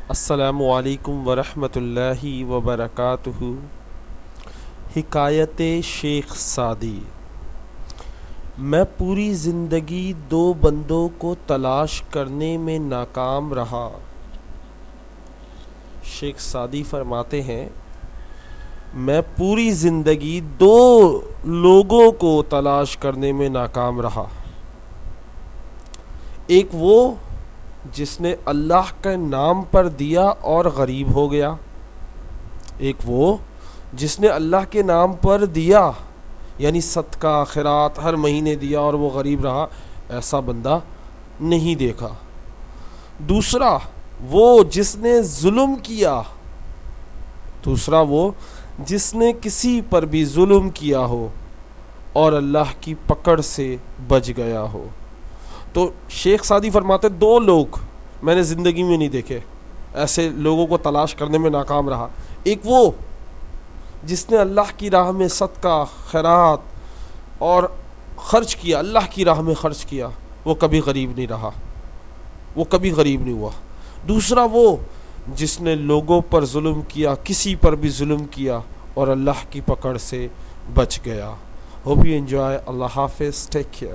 السلام علیکم ورحمۃ اللہ وبرکاتہ۔ حکایت شیخ سعدی۔ میں پوری زندگی دو بندوں کو تلاش کرنے میں ناکام رہا۔ شیخ سعدی فرماتے ہیں میں پوری زندگی دو لوگوں کو تلاش کرنے میں ناکام رہا۔ ایک وہ جس نے اللہ کے نام پر دیا اور غریب ہو گیا، ایک وہ جس نے اللہ کے نام پر دیا یعنی صدقہ خیرات ہر مہینے دیا اور وہ غریب رہا، ایسا بندہ نہیں دیکھا۔ دوسرا وہ جس نے ظلم کیا، دوسرا وہ جس نے کسی پر بھی ظلم کیا ہو اور اللہ کی پکڑ سے بچ گیا ہو۔ تو شیخ سعدی فرماتے دو لوگ میں نے زندگی میں نہیں دیکھے، ایسے لوگوں کو تلاش کرنے میں ناکام رہا۔ ایک وہ جس نے اللہ کی راہ میں صدقہ خیرات اور خرچ کیا، اللہ کی راہ میں خرچ کیا، وہ کبھی غریب نہیں رہا، وہ کبھی غریب نہیں ہوا۔ دوسرا وہ جس نے لوگوں پر ظلم کیا، کسی پر بھی ظلم کیا اور اللہ کی پکڑ سے بچ گیا۔ Hope you enjoy. اللہ حافظ، ٹیک کیئر۔